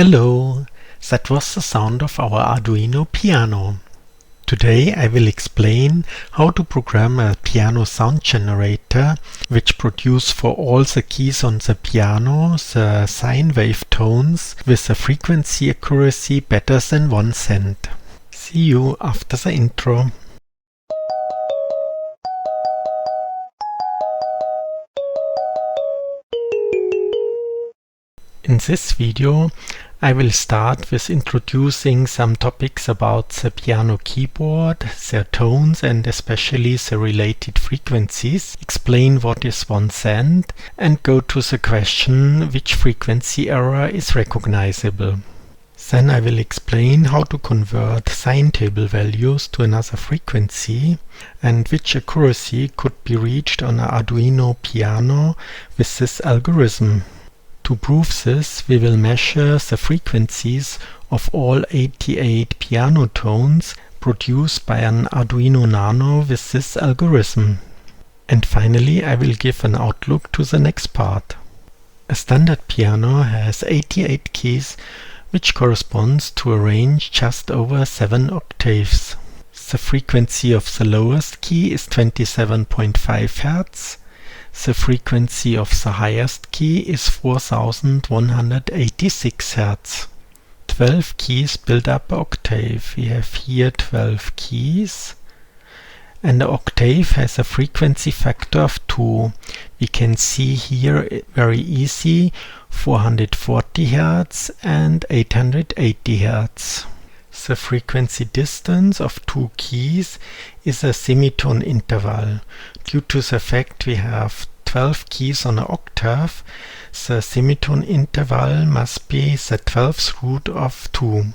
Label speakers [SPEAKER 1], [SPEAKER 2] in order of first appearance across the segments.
[SPEAKER 1] Hello, that was the sound of our Arduino Piano. Today I will explain how to program a piano sound generator which produces for all the keys on the piano the sine wave tones with a frequency accuracy better than 1 cent. See you after the intro. In this video I will start with introducing some topics about the piano keyboard, their tones and especially the related frequencies, explain what is 1 cent and go to the question which frequency error is recognizable. Then I will explain how to convert sine table values to another frequency and which accuracy could be reached on an Arduino Piano with this algorithm. To prove this, we will measure the frequencies of all 88 piano tones produced by an Arduino-Nano with this algorithm. And finally, I will give an outlook to the next part. A standard piano has 88 keys, which corresponds to a range just over 7 octaves. The frequency of the lowest key is 27.5 Hz. The frequency of the highest key is 4186 Hz. 12 keys build up an octave. We have here 12 keys. And the octave has a frequency factor of 2. We can see here very easy 440 Hz and 880 Hz. The frequency distance of 2 keys is a semitone interval. Due to the fact we have 12 keys on an octave, the semitone interval must be the 12th root of 2.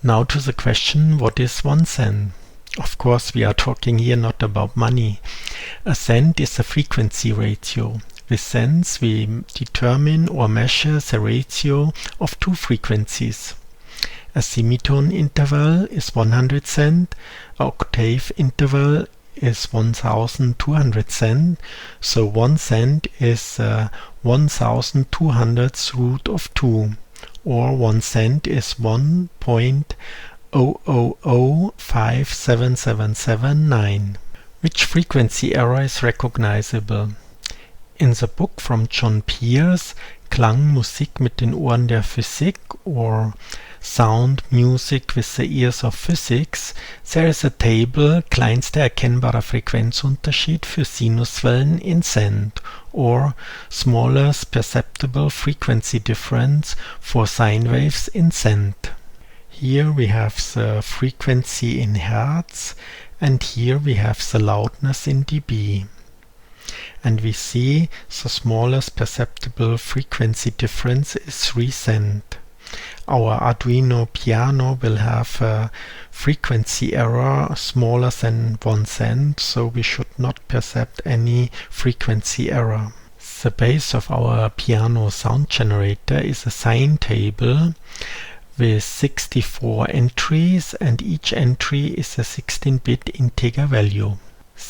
[SPEAKER 1] Now to the question, what is 1 cent? Of course, we are talking here not about money. A cent is a frequency ratio. With cents we determine or measure the ratio of 2 frequencies. A semitone interval is 100 cent, an octave interval is 1200 cent, so 1 cent is 1200th root of 2, or 1 cent is 1.000577779. Which frequency error is recognizable? In the book from John Peirce, Klang, Musik mit den Ohren der Physik, or Sound, Music with the Ears of Physics, there is a table kleinster erkennbarer Frequenzunterschied für Sinuswellen in cent, or smallest perceptible frequency difference for sine waves in cent. Here we have the frequency in Hertz, and here we have the loudness in dB. And we see the smallest perceptible frequency difference is 3 cent. Our Arduino Piano will have a frequency error smaller than 1 cent, so we should not perceive any frequency error. The base of our piano sound generator is a sine table with 64 entries, and each entry is a 16-bit integer value.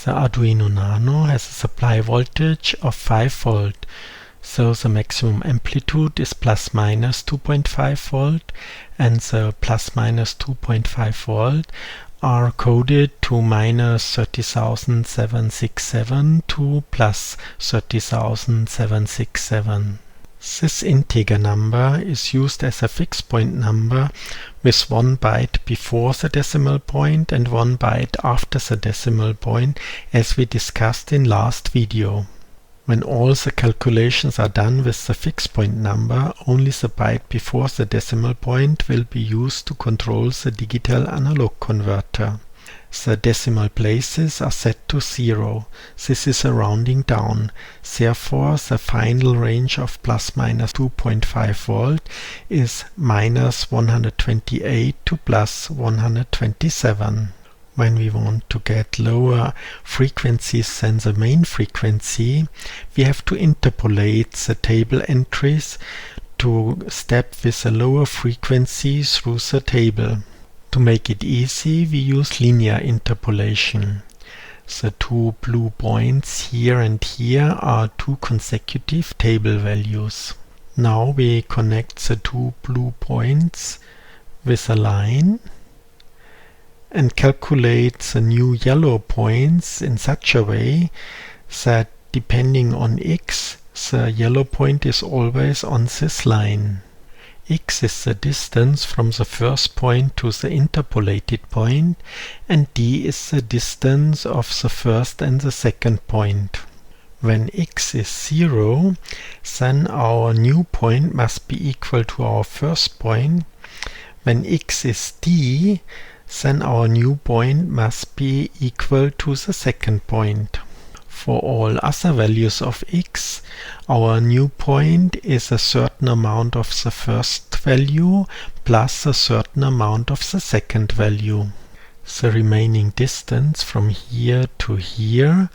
[SPEAKER 1] The Arduino-Nano has a supply voltage of 5 volt. So the maximum amplitude is plus minus 2.5 volt, and the plus minus 2.5 volt are coded to minus 30,767 to plus 30,767. This integer number is used as a fixed point number with 1 byte before the decimal point and 1 byte after the decimal point, as we discussed in last video. When all the calculations are done with the fixed point number, only the byte before the decimal point will be used to control the digital analog converter. The decimal places are set to 0. This is a rounding down. Therefore, the final range of plus minus 2.5 volt is minus 128 to plus 127. When we want to get lower frequencies than the main frequency, we have to interpolate the table entries to step with a lower frequency through the table. To make it easy, we use linear interpolation. The 2 blue points here and here are 2 consecutive table values. Now we connect the two blue points with a line and calculate the new yellow points in such a way that depending on x, the yellow point is always on this line. X is the distance from the first point to the interpolated point, and d is the distance of the first and the second point. When x is 0, then our new point must be equal to our first point. When x is d, then our new point must be equal to the second point. For all other values of x, our new point is a certain amount of the first value plus a certain amount of the second value. The remaining distance from here to here,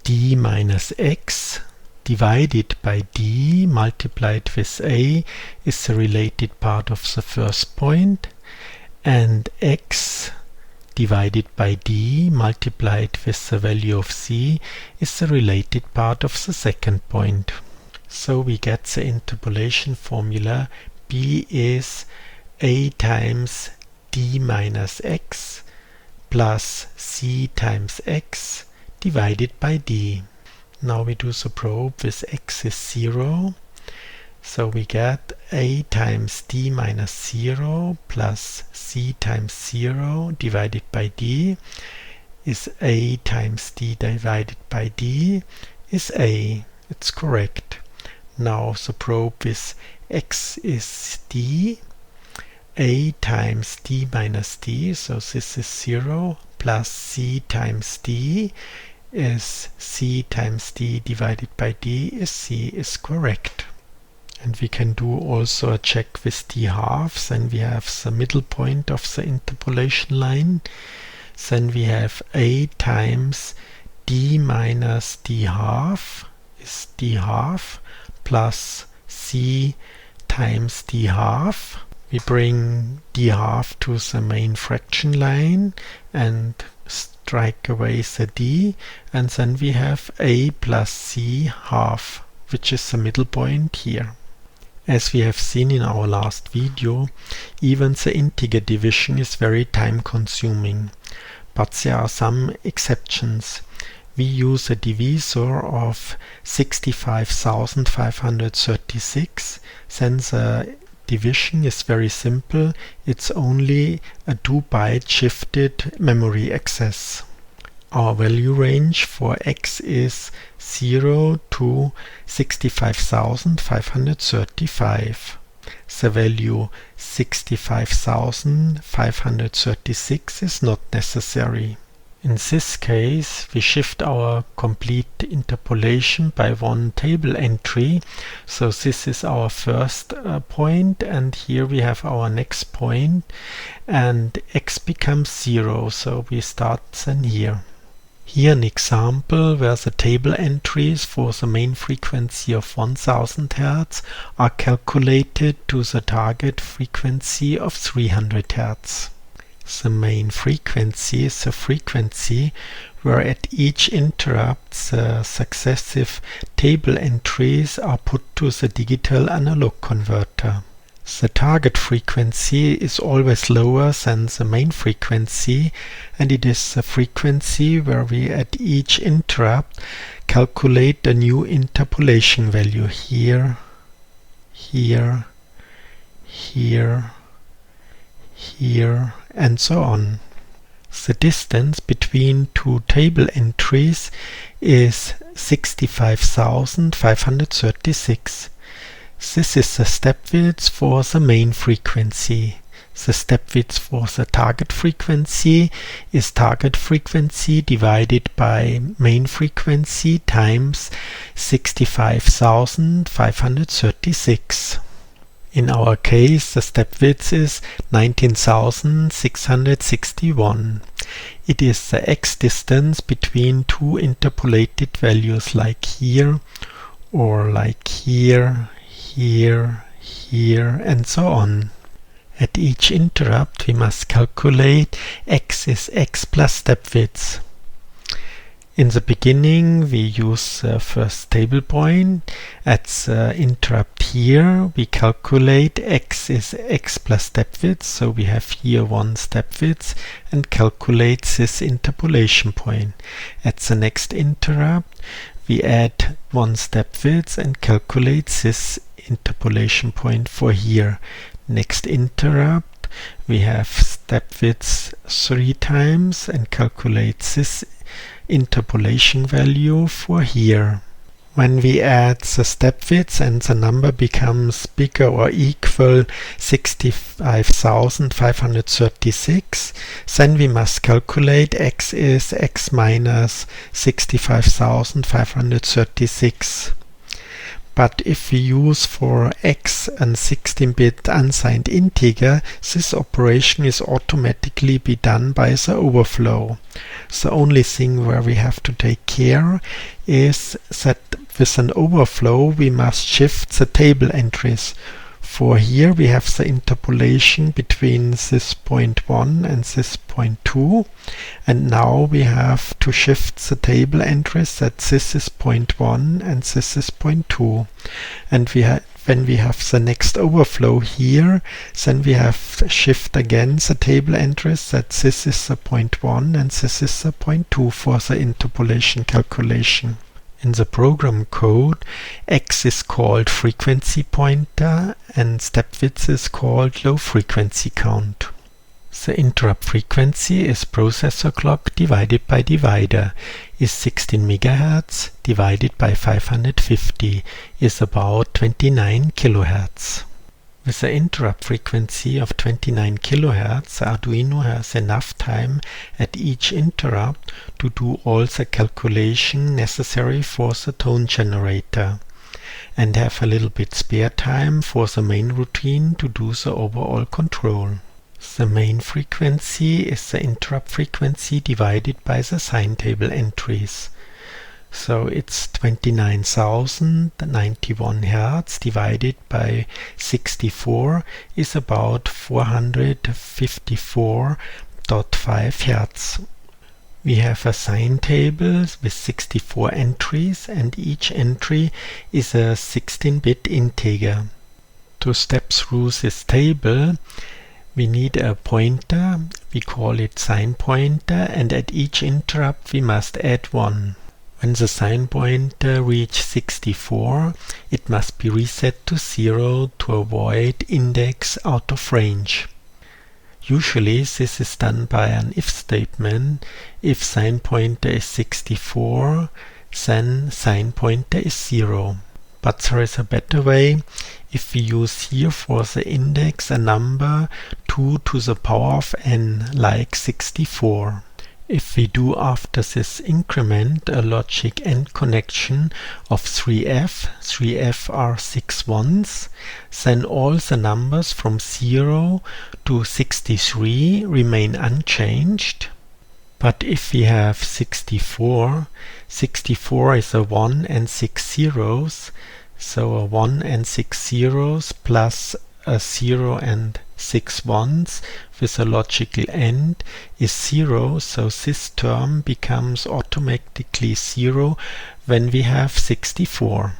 [SPEAKER 1] d minus x divided by d multiplied with a, is the related part of the first point, and x divided by d multiplied with the value of c is the related part of the second point. So we get the interpolation formula b is a times d minus x plus c times x divided by d. Now we do the probe with x is 0. So we get a times d minus 0 plus c times 0 divided by d is a times d divided by d is a. It's correct. Now the probe with x is d, a times d minus d, so this is 0, plus c times d is c times d divided by d is c, is correct. And we can do also a check with d half. Then we have the middle point of the interpolation line. Then we have a times d minus d half is d half plus c times d half. We bring d half to the main fraction line and strike away the d, and then we have a plus c half, which is the middle point here. As we have seen in our last video, even the integer division is very time consuming, but there are some exceptions. We use a divisor of 65,536, then the division is very simple. It's only a 2-byte shifted memory access. Our value range for x is 0 to 65,535. The value 65,536 is not necessary. In this case, we shift our complete interpolation by one table entry. So this is our first point, and here we have our next point, and x becomes 0, so we start then here. Here an example where the table entries for the main frequency of 1000 Hz are calculated to the target frequency of 300 Hz. The main frequency is the frequency where at each interrupt the successive table entries are put to the digital analog converter. The target frequency is always lower than the main frequency, and it is the frequency where we at each interrupt calculate a new interpolation value here, here, here, here, and so on. The distance between two table entries is 65,536. This is the step width for the main frequency. The step width for the target frequency is target frequency divided by main frequency times 65,536. In our case, the step width is 19,661. It is the x distance between two interpolated values like here, or like here, here, here, and so on. At each interrupt we must calculate x is x plus step width. In the beginning, we use the first table point. At the interrupt here, we calculate x is x plus step width, so we have here one step width, and calculate this interpolation point. At the next interrupt, we add one step width and calculate this interpolation point for here. Next interrupt, we have step width 3 times and calculate this interpolation value for here. When we add the step width and the number becomes bigger or equal 65,536, then we must calculate x is x minus 65,536. But if we use for x a 16-bit unsigned integer, this operation is automatically be done by the overflow. The only thing where we have to take care is that with an overflow we must shift the table entries. For here we have the interpolation between this point 1 and this point 2, and now we have to shift the table entries that this is point 1 and this is point 2. And when we have the next overflow here, then we have to shift again the table entries that this is the point 1 and this is the point 2 for the interpolation calculation. In the program code, x is called frequency pointer and step width is called low frequency count. The interrupt frequency is processor clock divided by divider, is 16 MHz divided by 550, is about 29 kHz. With the interrupt frequency of 29 kHz, the Arduino has enough time at each interrupt to do all the calculation necessary for the tone generator, and have a little bit spare time for the main routine to do the overall control. The main frequency is the interrupt frequency divided by the sine table entries. So it's 29,091 Hertz divided by 64 is about 454.5 Hertz. We have a sine table with 64 entries and each entry is a 16-bit integer. To step through this table, we need a pointer, we call it SinePointer, and at each interrupt we must add 1. When the SinePointer reaches 64, it must be reset to 0 to avoid index out of range. Usually this is done by an if statement. If SinePointer is 64, then SinePointer is 0. But there is a better way. If we use here for the index a number 2 to the power of n, like 64. If we do after this increment a logic AND connection of 3f are 6 ones, then all the numbers from 0 to 63 remain unchanged. But if we have 64 is a 1 and 6 zeros, so a 1 and 6 zeros plus a 0 and 6 ones with a logical AND is 0, so this term becomes automatically 0 when we have 64.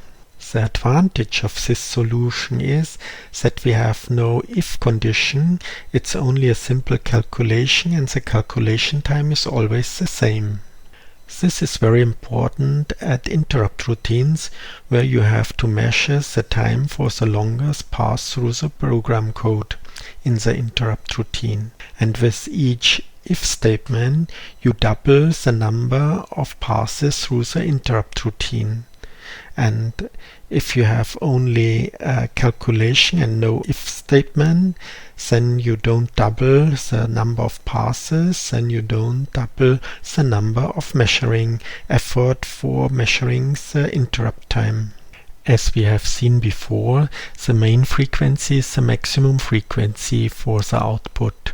[SPEAKER 1] The advantage of this solution is that we have no if condition, it's only a simple calculation and the calculation time is always the same. This is very important at interrupt routines where you have to measure the time for the longest pass through the program code in the interrupt routine. And with each if statement you double the number of passes through the interrupt routine. And if you have only a calculation and no if statement, then you don't double the number of passes, then you don't double the number of measuring effort for measuring the interrupt time. As we have seen before, the main frequency is the maximum frequency for the output.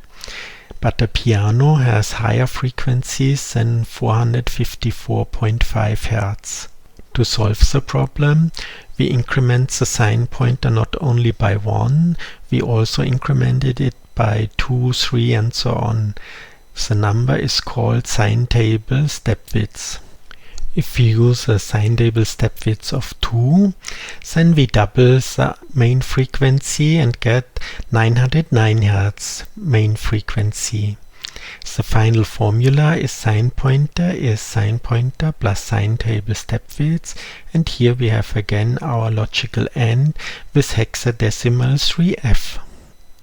[SPEAKER 1] But the piano has higher frequencies than 454.5 Hz. To solve the problem, we increment the SinePointer not only by 1, we also incremented it by 2, 3 and so on. The number is called SineTableStepWidth. If we use a SineTableStepWidth of 2, then we double the main frequency and get 909 Hz main frequency. The final formula is SinePointer plus SineTableStepWidth, and here we have again our logical AND with hexadecimal 3f.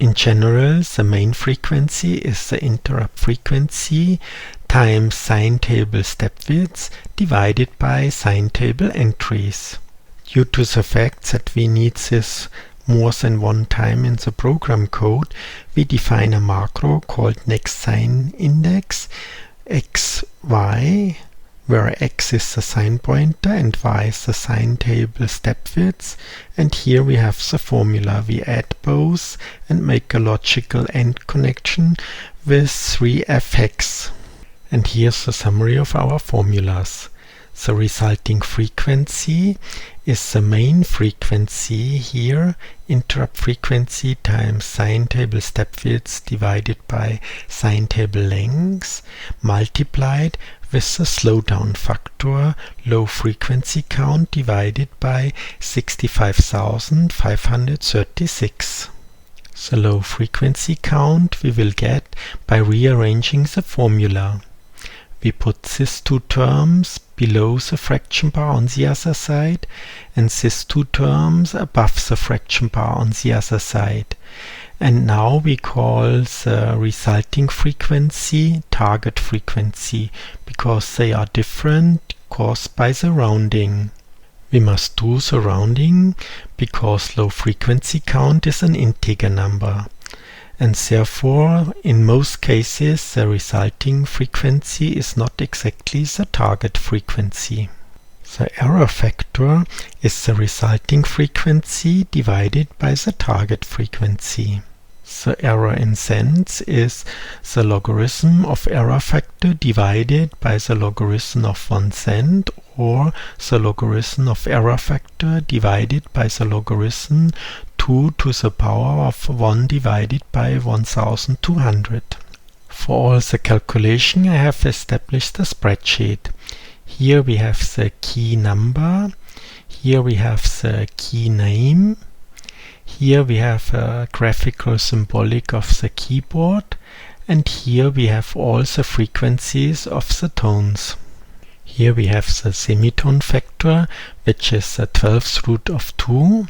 [SPEAKER 1] In general, the main frequency is the interrupt frequency times SineTableStepWidth divided by SineTable entries. Due to the fact that we need this more than one time in the program code, we define a macro called nextSineIndex xy, where x is the SinePointer and y is the SineTableStepWidth, and here we have the formula. We add both and make a logical AND connection with 3f hex. And here's the summary of our formulas. The resulting frequency is the main frequency here, interrupt frequency times SineTableStepWidth divided by SineTable length, multiplied with the slowdown factor, low frequency count divided by 65,536. The low frequency count we will get by rearranging the formula. We put these two terms below the fraction bar on the other side and these two terms above the fraction bar on the other side. And now we call the resulting frequency target frequency because they are different caused by the rounding. We must do the rounding because low frequency count is an integer number. And therefore, in most cases, the resulting frequency is not exactly the target frequency. The error factor is the resulting frequency divided by the target frequency. The error in cents is the logarithm of error factor divided by the logarithm of 1 cent, or the logarithm of error factor divided by the logarithm 2 to the power of 1 divided by 1200. For all the calculation I have established a spreadsheet. Here we have the key number, here we have the key name, here we have a graphical symbolic of the keyboard, and here we have all the frequencies of the tones. Here we have the semitone factor, which is the 12th root of 2.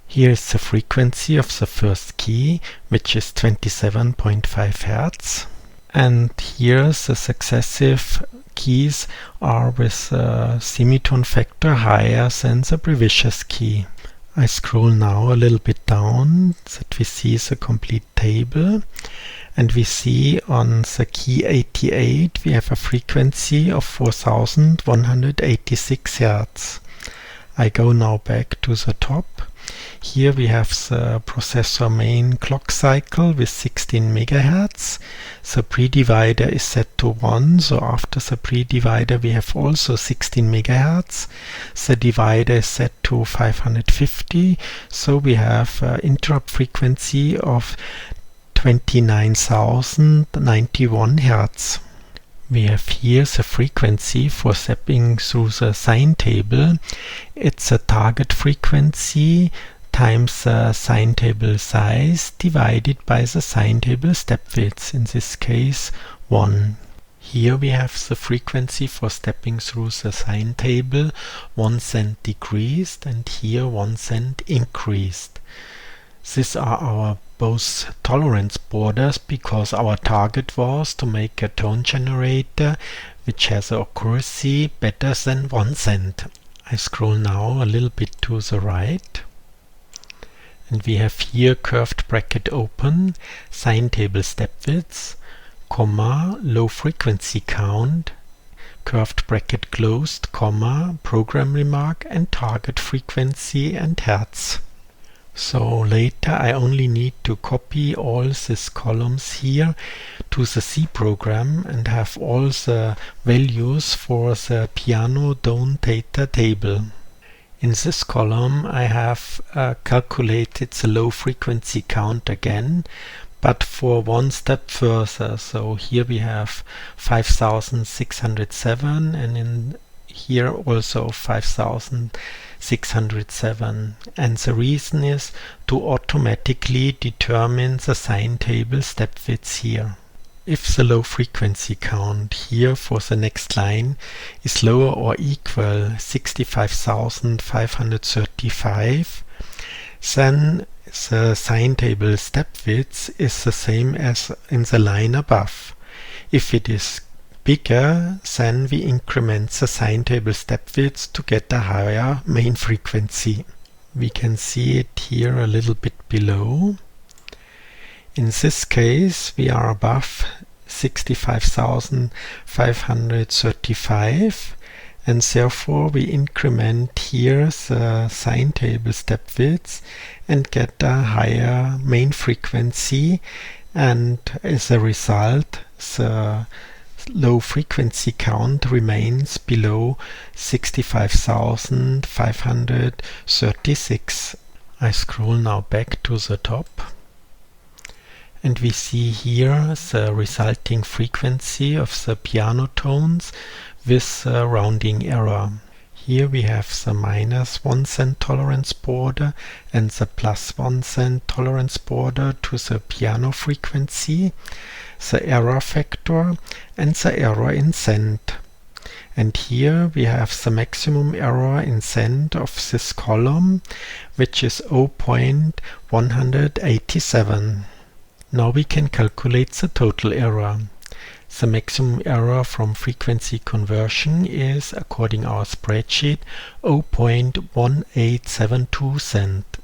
[SPEAKER 1] Here is the frequency of the first key, which is 27.5 Hz. And here the successive keys are with a semitone factor higher than the previous key. I scroll now a little bit down that we see the complete table, and we see on the key 88 we have a frequency of 4186 Hz. I go now back to the top. Here we have the processor main clock cycle with 16 MHz. The pre-divider is set to 1, so after the pre-divider we have also 16 MHz. The divider is set to 550, so we have interrupt frequency of 29,091 Hz. We have here the frequency for stepping through the sine table. It's a target frequency times the sine table size divided by the sine table step width, in this case 1. Here we have the frequency for stepping through the sine table, 1 cent decreased, and here 1 cent increased. These are our both tolerance borders because our target was to make a tone generator which has an accuracy better than 1 cent. I scroll now a little bit to the right, and we have here curved bracket open, sine table step width, comma, low frequency count, curved bracket closed, comma, program remark, and target frequency and hertz. So later I only need to copy all these columns here to the C program and have all the values for the piano tone data table. In this column I have calculated the low frequency count again, but for one step further. So here we have 5607, and here also 5607, and the reason is to automatically determine the sine table step width here. If the low frequency count here for the next line is lower or equal 65,535, then the sine table step width is the same as in the line above. If it is bigger, then we increment the sine table step width to get a higher main frequency. We can see it here a little bit below. In this case, we are above 65,535, and therefore we increment here the sine table step width and get a higher main frequency, and as a result the low frequency count remains below 65,536. I scroll now back to the top, and we see here the resulting frequency of the piano tones with the rounding error. Here we have the -1 cent tolerance border and the +1 cent tolerance border to the piano frequency, the error factor and the error in cent. And here we have the maximum error in cent of this column, which is 0.187. Now we can calculate the total error. The maximum error from frequency conversion is, according our spreadsheet, 0.1872 cent.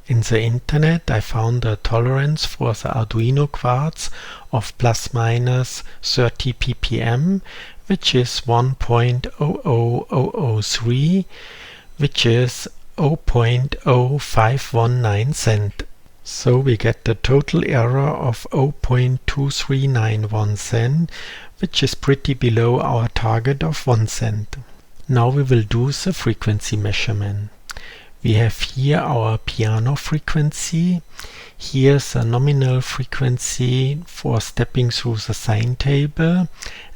[SPEAKER 1] In the internet I found a tolerance for the Arduino quartz of ±30 ppm, which is 1.00003, which is 0.0519 cent. So we get the total error of 0.2391 cent, which is pretty below our target of 1 cent. Now we will do the frequency measurement. We have here our piano frequency. Here's the nominal frequency for stepping through the sine table,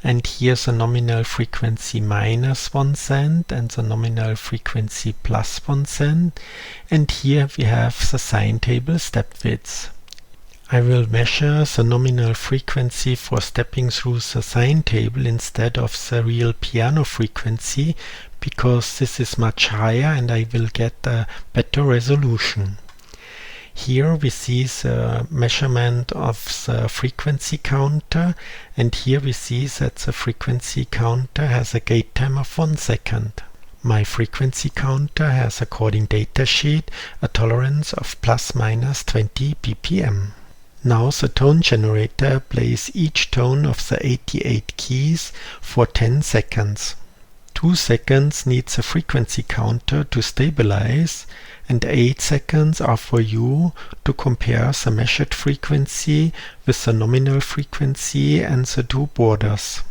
[SPEAKER 1] and here's the nominal frequency -1 cent and the nominal frequency +1 cent, and here we have the sine table step width. I will measure the nominal frequency for stepping through the sine table instead of the real piano frequency, because this is much higher and I will get a better resolution. Here we see the measurement of the frequency counter, and here we see that the frequency counter has a gate time of 1 second. My frequency counter has, according datasheet, a tolerance of ±20 ppm. Now the tone generator plays each tone of the 88 keys for 10 seconds. 2 seconds needs the frequency counter to stabilize, and 8 seconds are for you to compare the measured frequency with the nominal frequency and the two borders.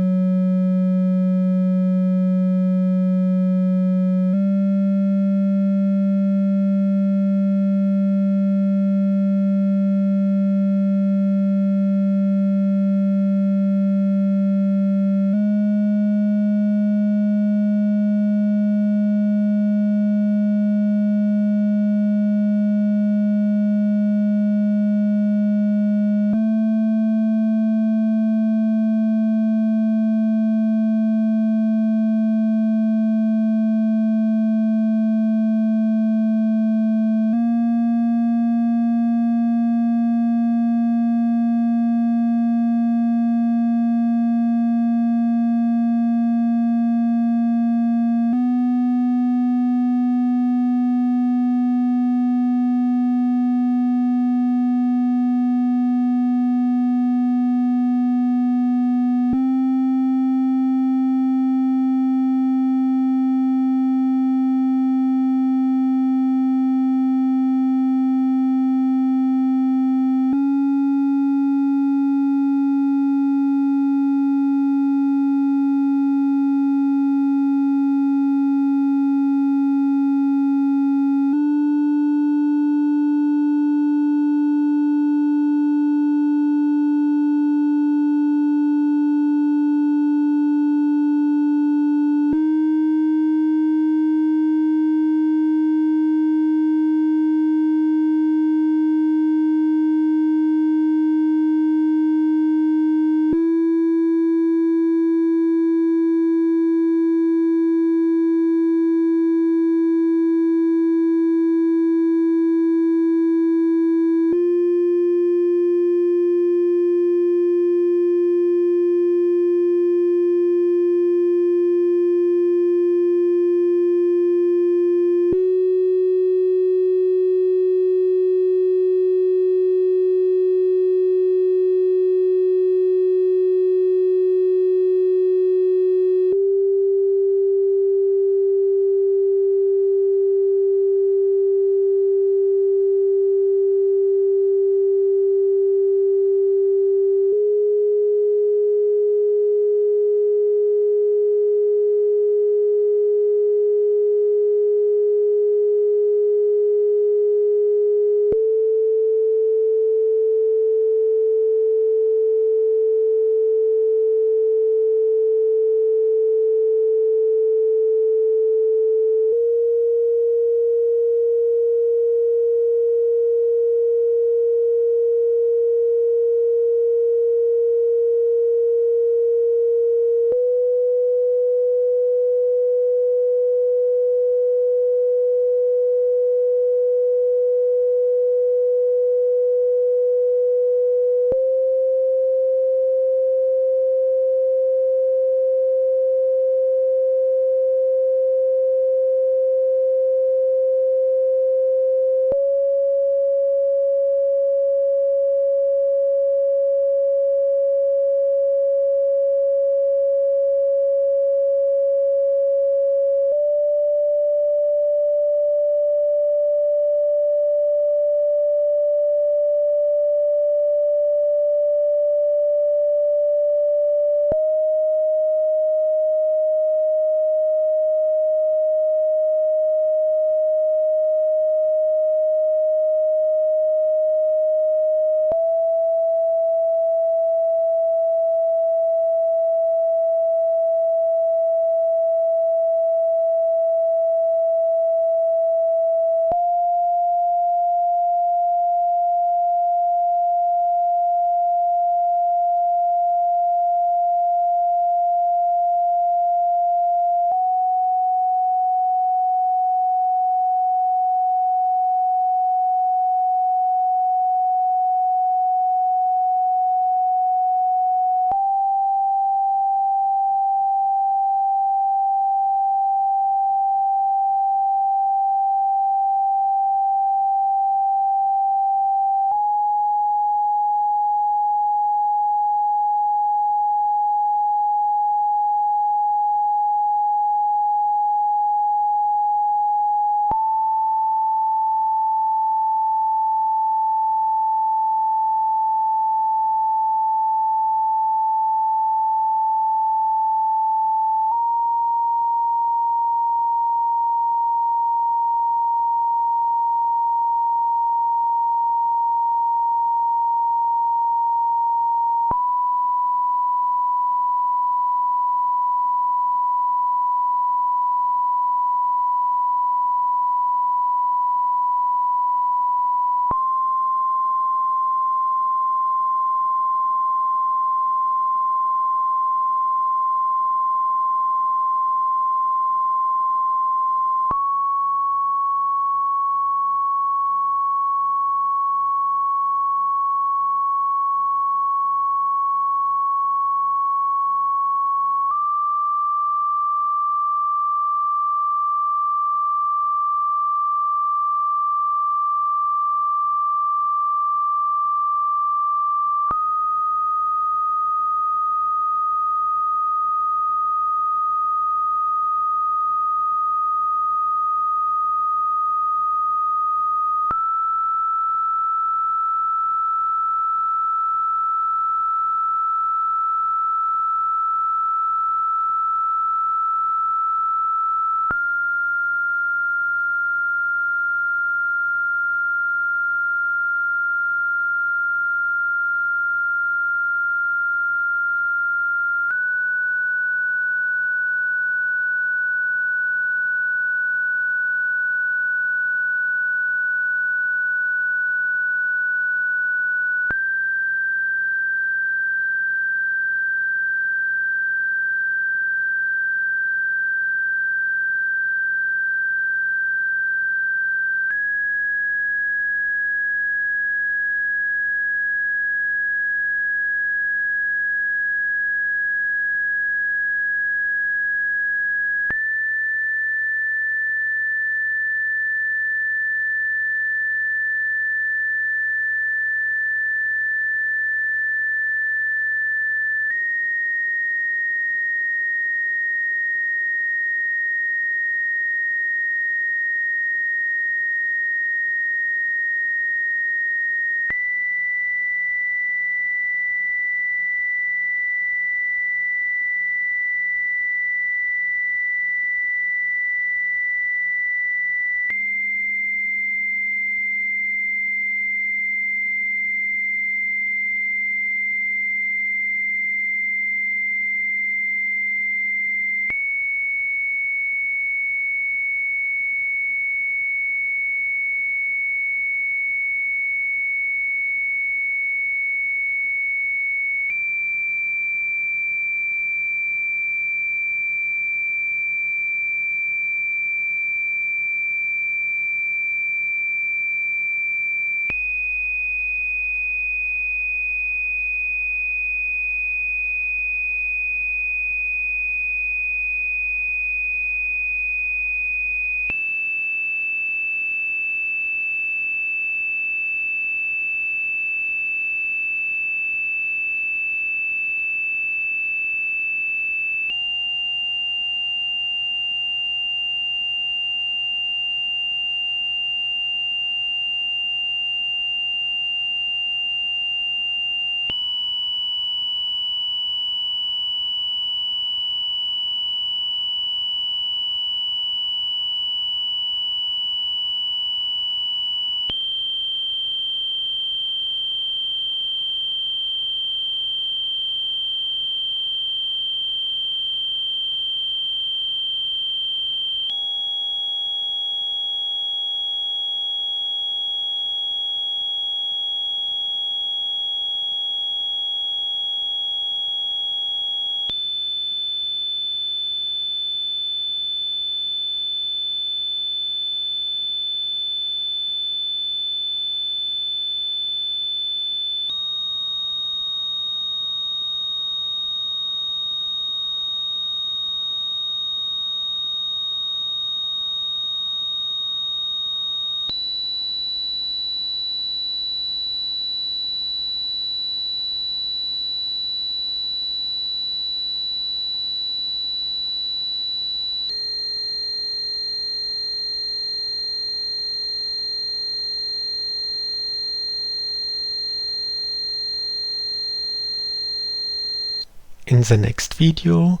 [SPEAKER 1] In the next video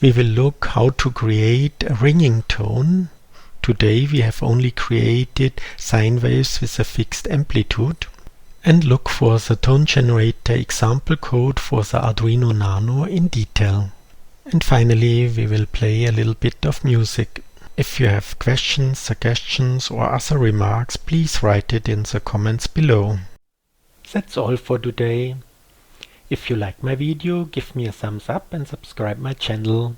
[SPEAKER 1] we will look how to create a ringing tone. Today we have only created sine waves with a fixed amplitude, and look for the tone generator example code for the Arduino-Nano in detail. And finally we will play a little bit of music. If you have questions, suggestions or other remarks, please write it in the comments below. That's all for today. If you like my video, give me a thumbs up and subscribe my channel.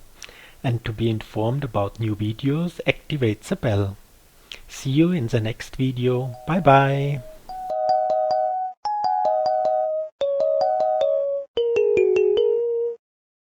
[SPEAKER 1] And to be informed about new videos, activate the bell. See you in the next video. Bye bye.